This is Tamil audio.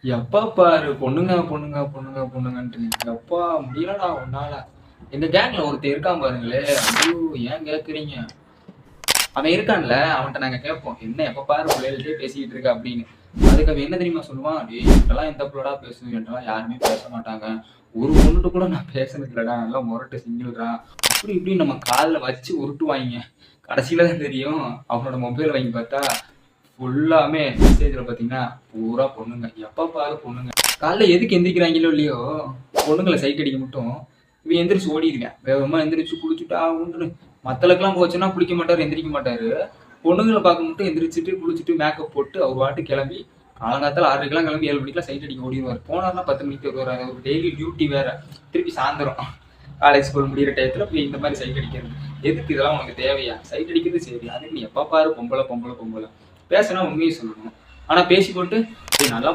எப்ப பாரு பொண்ணுங்க பொண்ணுங்க பொண்ணுங்க பொண்ணுங்கன்ட்டு எப்பா முடியலடா உன்னால. எங்க கேங்ல ஒருத்தன் இருக்கான் பாருங்களே, ஐயோ ஏன் கேக்குறீங்க? அவன் இருக்கான்ல, அவன்கிட்ட நாங்க கேட்போம் என்ன எப்ப பாரு பிள்ளைகள்ட்டே பேசிக்கிட்டு இருக்க அப்படின்னு. அதுக்கு அவன் என்ன தெரியுமா சொல்லுவான், டேய் என்கிட்டலாம் எந்த பிள்ளடா பேசும், என்கிட்டலாம் யாருமே பேச மாட்டாங்க, ஒரு பொண்ணுகிட்ட கூட நான் பேசுனது இல்லடா, நல்லா முரட்டு சிங்கிள்டா அப்படி இப்படின்னு நம்ம காலில் வச்சு உருட்டுவாங்க. கடைசியில தான் தெரியும் அவனோட மொபைல் வாங்கி பார்த்தா ஃபுல்லாமே மெசேஜ்ல பாத்தீங்கன்னா பூரா பொண்ணுங்க, எப்ப பாரு பொண்ணுங்க. காலைல எதுக்கு எந்திரிக்கிறாங்களோ இல்லையோ, பொண்ணுங்களை சைட் அடிக்க மட்டும் இவன் எந்திரிச்சு ஓடிடுவேன் வேகமா, எந்திரிச்சு குளிச்சுட்டா உண்டு. மத்தளக்கெல்லாம் போச்சுன்னா குளிக்க மாட்டாரு, எந்திரிக்க மாட்டாரு. பொண்ணுங்களை பார்க்க மட்டும் எந்திரிச்சிட்டு குளிச்சுட்டு மேக்கப் போட்டு அவர் வாட்டு கிளம்பி காலங்காத்தால 6:30 கிளம்பி 7 மணிக்கெல்லாம் சைட் அடிக்க ஓடிடுவார். போனார்னா 10 மணிக்கு வருவார். ஒரு டெய்லி டியூட்டி வேற, திருப்பி சாயந்தரம் காலேஜ் ஸ்கூல் முடிகிற டயத்துல போய் இந்த மாதிரி சைட் அடிக்கிறது. எதுக்கு இதெல்லாம் உனக்கு தேவையா? சைட் அடிக்கிறது சரி, அதுக்கு நீ எப்ப பாரு பொம்பளை பொம்பளை பொம்பளை பேசினா உண்மையை சொல்லணும். ஆனா பேசி போட்டு நல்லா